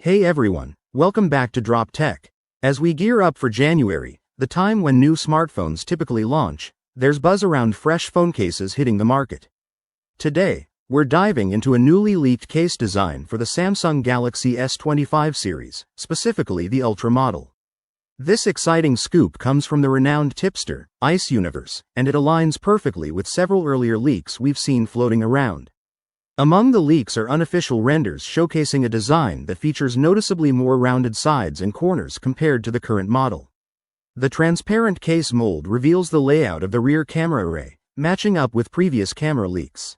Hey everyone, welcome back to Drop Tech. As we gear up for January, the time when new smartphones typically launch, there's buzz around fresh phone cases hitting the market. Today, we're diving into a newly leaked case design for the Samsung Galaxy S25 series, specifically the Ultra model. This exciting scoop comes from the renowned tipster, Ice Universe, and it aligns perfectly with several earlier leaks we've seen floating around. Among the leaks are unofficial renders showcasing a design that features noticeably more rounded sides and corners compared to the current model. The transparent case mold reveals the layout of the rear camera array, matching up with previous camera leaks.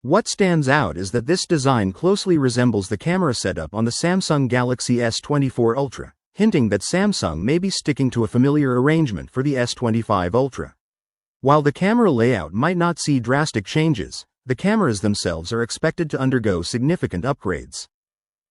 What stands out is that this design closely resembles the camera setup on the Samsung Galaxy S24 Ultra, hinting that Samsung may be sticking to a familiar arrangement for the S25 Ultra. While the camera layout might not see drastic changes, the cameras themselves are expected to undergo significant upgrades.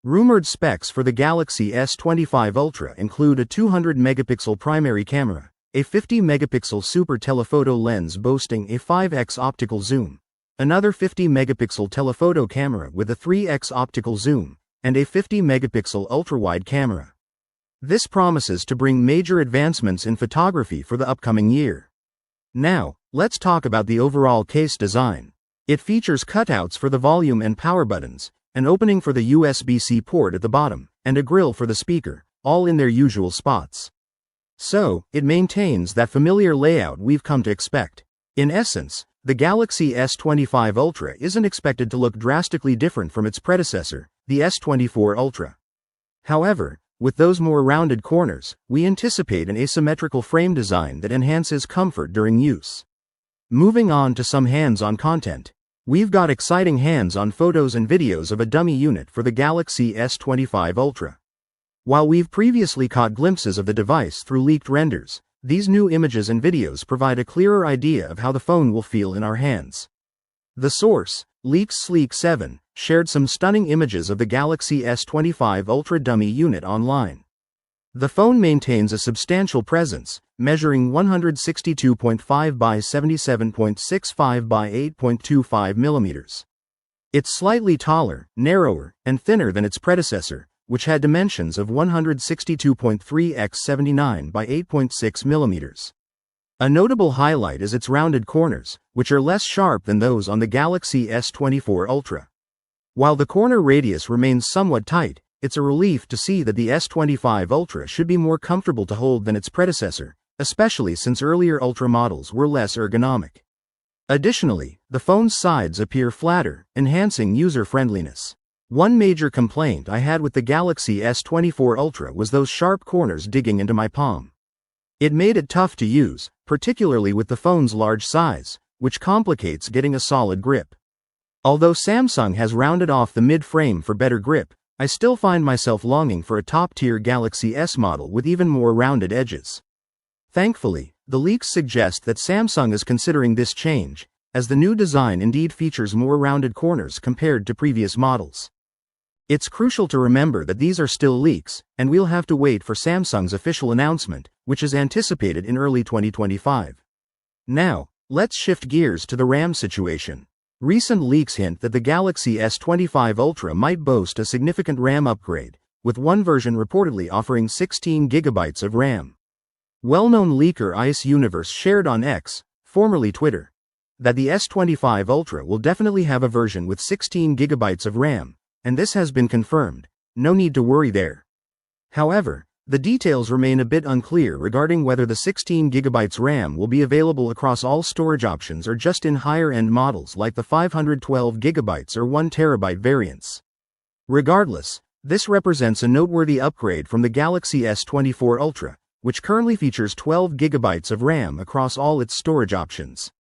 Rumored specs for the Galaxy S25 Ultra include a 200-megapixel primary camera, a 50-megapixel super telephoto lens boasting a 5x optical zoom, another 50-megapixel telephoto camera with a 3x optical zoom, and a 50-megapixel ultra-wide camera. This promises to bring major advancements in photography for the upcoming year. Now, let's talk about the overall case design. It features cutouts for the volume and power buttons, an opening for the USB-C port at the bottom, and a grill for the speaker, all in their usual spots. So, it maintains that familiar layout we've come to expect. In essence, the Galaxy S25 Ultra isn't expected to look drastically different from its predecessor, the S24 Ultra. However, with those more rounded corners, we anticipate an asymmetrical frame design that enhances comfort during use. Moving on to some hands-on content. We've got exciting hands-on photos and videos of a dummy unit for the Galaxy S25 Ultra. While we've previously caught glimpses of the device through leaked renders, these new images and videos provide a clearer idea of how the phone will feel in our hands. The source, LeaksSleek7, shared some stunning images of the Galaxy S25 Ultra dummy unit online. The phone maintains a substantial presence, measuring 162.5 by 77.65 by 8.25 millimeters. It's slightly taller, narrower, and thinner than its predecessor, which had dimensions of 162.3 x 79 by 8.6 millimeters. A notable highlight is its rounded corners, which are less sharp than those on the Galaxy S24 Ultra. While the corner radius remains somewhat tight, it's a relief to see that the S25 Ultra should be more comfortable to hold than its predecessor, especially since earlier Ultra models were less ergonomic. Additionally, the phone's sides appear flatter, enhancing user-friendliness. One major complaint I had with the Galaxy S24 Ultra was those sharp corners digging into my palm. It made it tough to use, particularly with the phone's large size, which complicates getting a solid grip. Although Samsung has rounded off the mid-frame for better grip, I still find myself longing for a top-tier Galaxy S model with even more rounded edges. Thankfully, the leaks suggest that Samsung is considering this change, as the new design indeed features more rounded corners compared to previous models. It's crucial to remember that these are still leaks, and we'll have to wait for Samsung's official announcement, which is anticipated in early 2025. Now, let's shift gears to the RAM situation. Recent leaks hint that the Galaxy S25 Ultra might boast a significant RAM upgrade, with one version reportedly offering 16 GB of RAM. Well-known leaker Ice Universe shared on X, formerly Twitter, that the S25 Ultra will definitely have a version with 16 GB of RAM, and this has been confirmed. No need to worry there. However, the details remain a bit unclear regarding whether the 16 GB RAM will be available across all storage options or just in higher-end models like the 512 GB or 1 TB variants. Regardless, this represents a noteworthy upgrade from the Galaxy S24 Ultra, which currently features 12 GB of RAM across all its storage options.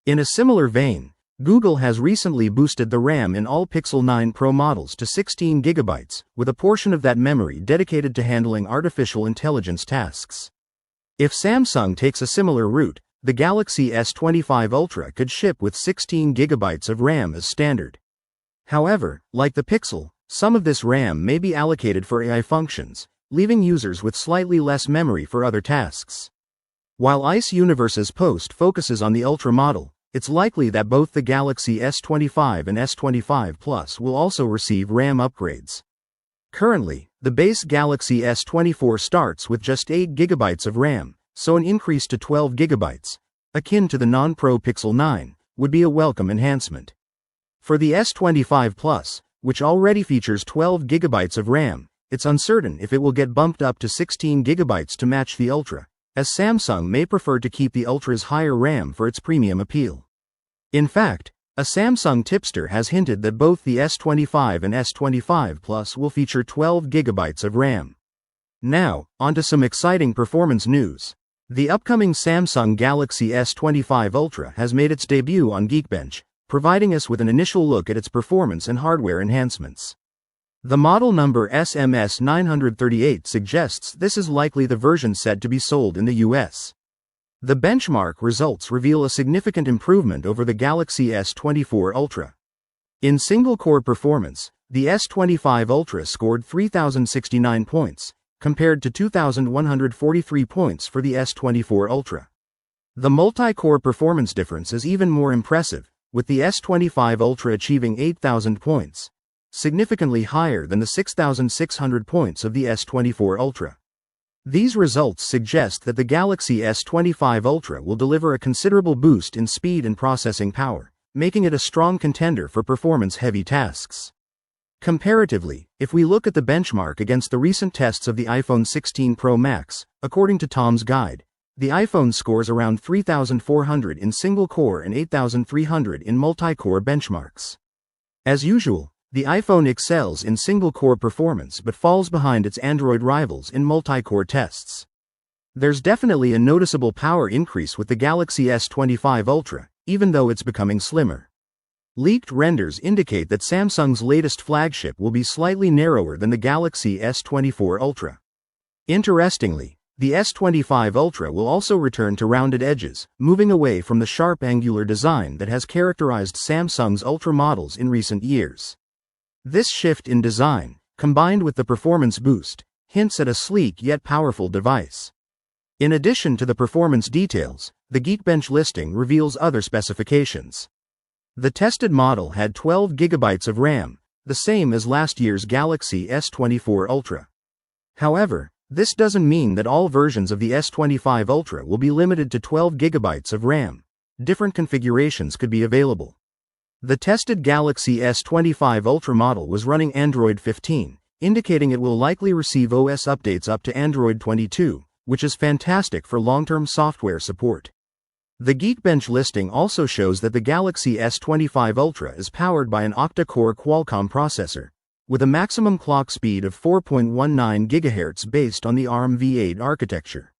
In a similar vein, Google has recently boosted the RAM in all Pixel 9 Pro models to 16 GB, with a portion of that memory dedicated to handling artificial intelligence tasks. If Samsung takes a similar route, the Galaxy S25 Ultra could ship with 16 GB of RAM as standard. However, like the Pixel, some of this RAM may be allocated for AI functions, leaving users with slightly less memory for other tasks. While Ice Universe's post focuses on the Ultra model, it's likely that both the Galaxy S25 and S25 Plus will also receive RAM upgrades. Currently, the base Galaxy S24 starts with just 8 GB of RAM, so an increase to 12 GB, akin to the non-Pro Pixel 9, would be a welcome enhancement. For the S25 Plus, which already features 12 GB of RAM, it's uncertain if it will get bumped up to 16 GB to match the Ultra, as Samsung may prefer to keep the Ultra's higher RAM for its premium appeal. In fact, a Samsung tipster has hinted that both the S25 and S25 Plus will feature 12 GB of RAM. Now, onto some exciting performance news. The upcoming Samsung Galaxy S25 Ultra has made its debut on Geekbench, providing us with an initial look at its performance and hardware enhancements. The model number SMS938 suggests this is likely the version said to be sold in the US. The benchmark results reveal a significant improvement over the Galaxy S24 Ultra. In single-core performance, the S25 Ultra scored 3,069 points, compared to 2,143 points for the S24 Ultra. The multi-core performance difference is even more impressive, with the S25 Ultra achieving 8,000 points, significantly higher than the 6,600 points of the S24 Ultra. These results suggest that the Galaxy S25 Ultra will deliver a considerable boost in speed and processing power, making it a strong contender for performance-heavy tasks. Comparatively, if we look at the benchmark against the recent tests of the iPhone 16 Pro Max, according to Tom's Guide, the iPhone scores around 3,400 in single-core and 8,300 in multi-core benchmarks. As usual, the iPhone excels in single-core performance but falls behind its Android rivals in multi-core tests. There's definitely a noticeable power increase with the Galaxy S25 Ultra, even though it's becoming slimmer. Leaked renders indicate that Samsung's latest flagship will be slightly narrower than the Galaxy S24 Ultra. Interestingly, the S25 Ultra will also return to rounded edges, moving away from the sharp angular design that has characterized Samsung's Ultra models in recent years. This shift in design, combined with the performance boost, hints at a sleek yet powerful device. In addition to the performance details, the Geekbench listing reveals other specifications. The tested model had 12 GB of RAM, the same as last year's Galaxy S24 Ultra. However, this doesn't mean that all versions of the S25 Ultra will be limited to 12 GB of RAM. Different configurations could be available. The tested Galaxy S25 Ultra model was running Android 15, indicating it will likely receive OS updates up to Android 22, which is fantastic for long-term software support. The Geekbench listing also shows that the Galaxy S25 Ultra is powered by an octa-core Qualcomm processor, with a maximum clock speed of 4.19 GHz based on the ARM v8 architecture.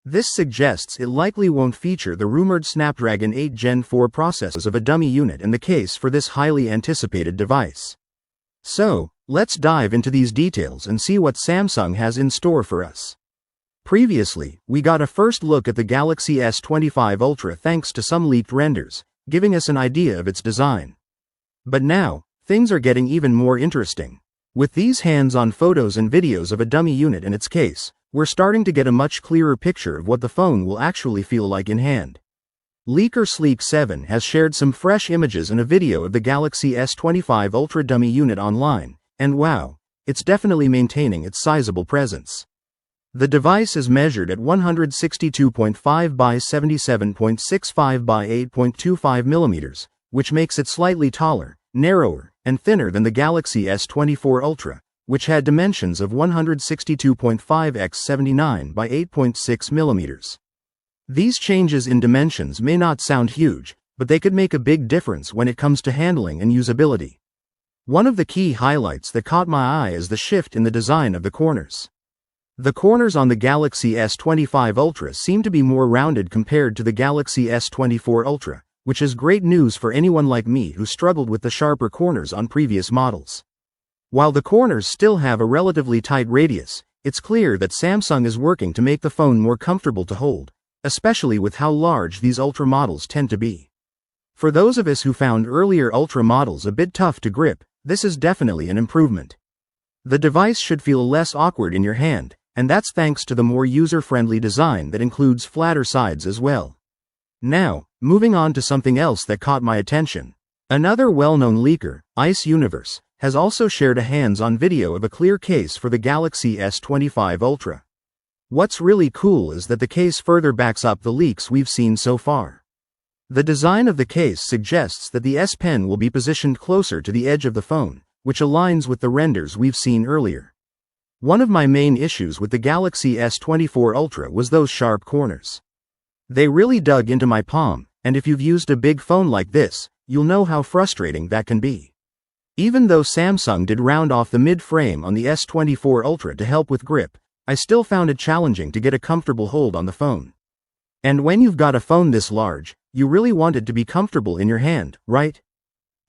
This suggests it likely won't feature the rumored Snapdragon 8 Gen 4 processors of a dummy unit in the case for this highly anticipated device. So, let's dive into these details and see what Samsung has in store for us. Previously, we got a first look at the Galaxy S25 Ultra thanks to some leaked renders, giving us an idea of its design. But now, things are getting even more interesting. With these hands-on photos and videos of a dummy unit in its case, we're starting to get a much clearer picture of what the phone will actually feel like in hand. Leaker Sleek7 has shared some fresh images and a video of the Galaxy S25 Ultra dummy unit online, and wow, it's definitely maintaining its sizable presence. The device is measured at 162.5 by 77.65 by 8.25 mm, which makes it slightly taller, narrower, and thinner than the Galaxy S24 Ultra, which had dimensions of 162.5 x 79 by 8.6 mm. These changes in dimensions may not sound huge, but they could make a big difference when it comes to handling and usability. One of the key highlights that caught my eye is the shift in the design of the corners. The corners on the Galaxy S25 Ultra seem to be more rounded compared to the Galaxy S24 Ultra, which is great news for anyone like me who struggled with the sharper corners on previous models. While the corners still have a relatively tight radius, it's clear that Samsung is working to make the phone more comfortable to hold, especially with how large these Ultra models tend to be. For those of us who found earlier Ultra models a bit tough to grip, this is definitely an improvement. The device should feel less awkward in your hand, and that's thanks to the more user-friendly design that includes flatter sides as well. Now, moving on to something else that caught my attention. Another well-known leaker, Ice Universe, has also shared a hands-on video of a clear case for the Galaxy S25 Ultra. What's really cool is that the case further backs up the leaks we've seen so far. The design of the case suggests that the S Pen will be positioned closer to the edge of the phone, which aligns with the renders we've seen earlier. One of my main issues with the Galaxy S24 Ultra was those sharp corners. They really dug into my palm, and if you've used a big phone like this, you'll know how frustrating that can be. Even though Samsung did round off the mid-frame on the S24 Ultra to help with grip, I still found it challenging to get a comfortable hold on the phone. And when you've got a phone this large, you really want it to be comfortable in your hand, right?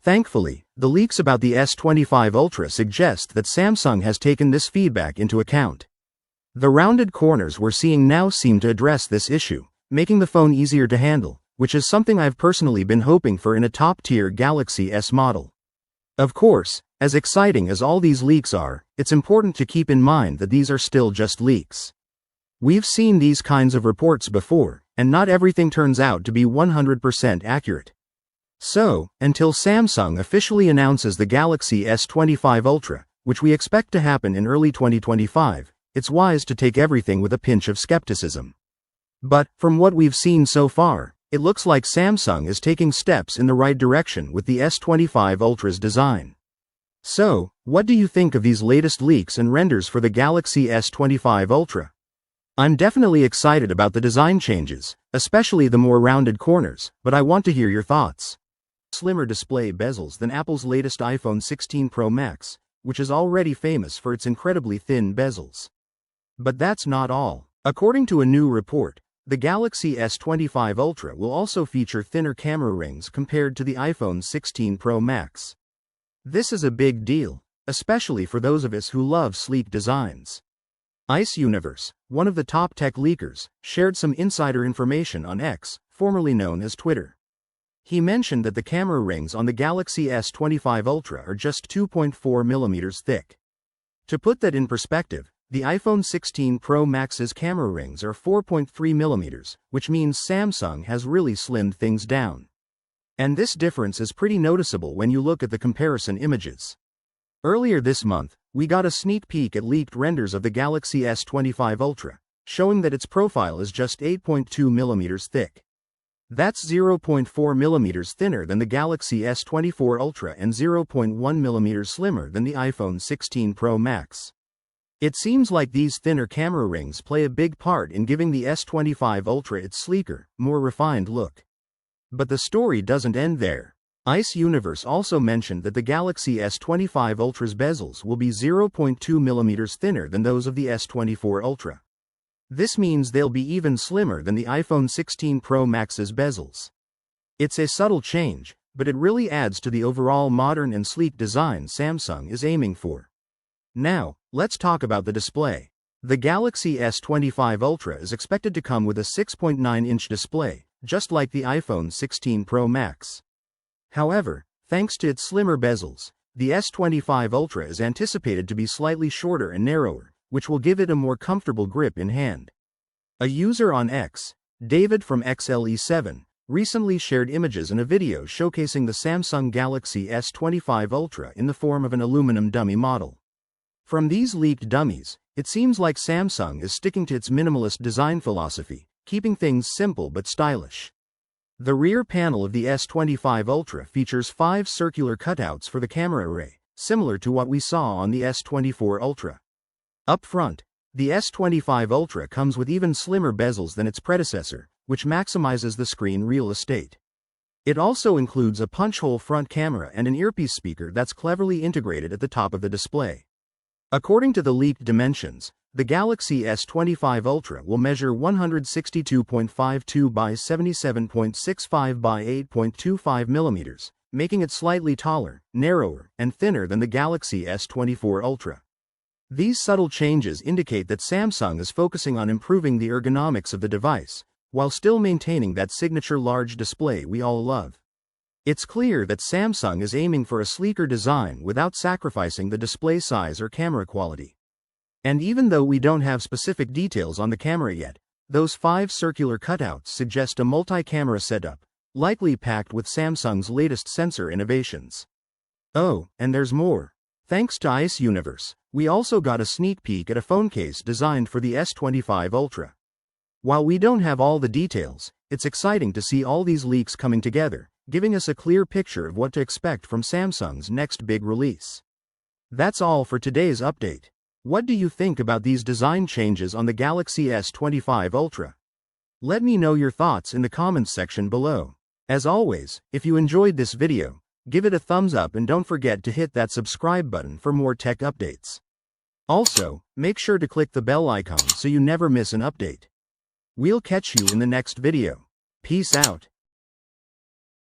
Thankfully, the leaks about the S25 Ultra suggest that Samsung has taken this feedback into account. The rounded corners we're seeing now seem to address this issue, making the phone easier to handle, which is something I've personally been hoping for in a top-tier Galaxy S model. Of course, as exciting as all these leaks are, it's important to keep in mind that these are still just leaks. We've seen these kinds of reports before, and not everything turns out to be 100% accurate. So, until Samsung officially announces the Galaxy S25 Ultra, which we expect to happen in early 2025, it's wise to take everything with a pinch of skepticism. But, from what we've seen so far, it looks like Samsung is taking steps in the right direction with the S25 Ultra's design. So, what do you think of these latest leaks and renders for the Galaxy S25 Ultra? I'm definitely excited about the design changes, especially the more rounded corners, but I want to hear your thoughts. Slimmer display bezels than Apple's latest iPhone 16 Pro Max, which is already famous for its incredibly thin bezels. But that's not all. According to a new report, the Galaxy S25 Ultra will also feature thinner camera rings compared to the iPhone 16 Pro Max. This is a big deal, especially for those of us who love sleek designs. Ice Universe, one of the top tech leakers, shared some insider information on X, formerly known as Twitter. He mentioned that the camera rings on the Galaxy S25 Ultra are just 2.4 mm thick. To put that in perspective, the iPhone 16 Pro Max's camera rings are 4.3 mm, which means Samsung has really slimmed things down. And this difference is pretty noticeable when you look at the comparison images. Earlier this month, we got a sneak peek at leaked renders of the Galaxy S25 Ultra, showing that its profile is just 8.2 mm thick. That's 0.4 mm thinner than the Galaxy S24 Ultra and 0.1 mm slimmer than the iPhone 16 Pro Max. It seems like these thinner camera rings play a big part in giving the S25 Ultra its sleeker, more refined look. But the story doesn't end there. Ice Universe also mentioned that the Galaxy S25 Ultra's bezels will be 0.2 mm thinner than those of the S24 Ultra. This means they'll be even slimmer than the iPhone 16 Pro Max's bezels. It's a subtle change, but it really adds to the overall modern and sleek design Samsung is aiming for. Now, let's talk about the display. The Galaxy S25 Ultra is expected to come with a 6.9-inch display, just like the iPhone 16 Pro Max. However, thanks to its slimmer bezels, the S25 Ultra is anticipated to be slightly shorter and narrower, which will give it a more comfortable grip in hand. A user on X, David from XLE7, recently shared images in a video showcasing the Samsung Galaxy S25 Ultra in the form of an aluminum dummy model. From these leaked dummies, it seems like Samsung is sticking to its minimalist design philosophy, keeping things simple but stylish. The rear panel of the S25 Ultra features 5 circular cutouts for the camera array, similar to what we saw on the S24 Ultra. Up front, the S25 Ultra comes with even slimmer bezels than its predecessor, which maximizes the screen real estate. It also includes a punch-hole front camera and an earpiece speaker that's cleverly integrated at the top of the display. According to the leaked dimensions, the Galaxy S25 Ultra will measure 162.52 by 77.65 by 8.25 mm, making it slightly taller, narrower, and thinner than the Galaxy S24 Ultra. These subtle changes indicate that Samsung is focusing on improving the ergonomics of the device, while still maintaining that signature large display we all love. It's clear that Samsung is aiming for a sleeker design without sacrificing the display size or camera quality. And even though we don't have specific details on the camera yet, those 5 circular cutouts suggest a multi-camera setup, likely packed with Samsung's latest sensor innovations. Oh, and there's more. Thanks to Ice Universe, we also got a sneak peek at a phone case designed for the S25 Ultra. While we don't have all the details, it's exciting to see all these leaks coming together, giving us a clear picture of what to expect from Samsung's next big release. That's all for today's update. What do you think about these design changes on the Galaxy S25 Ultra? Let me know your thoughts in the comments section below. As always, if you enjoyed this video, give it a thumbs up and don't forget to hit that subscribe button for more tech updates. Also, make sure to click the bell icon so you never miss an update. We'll catch you in the next video. Peace out.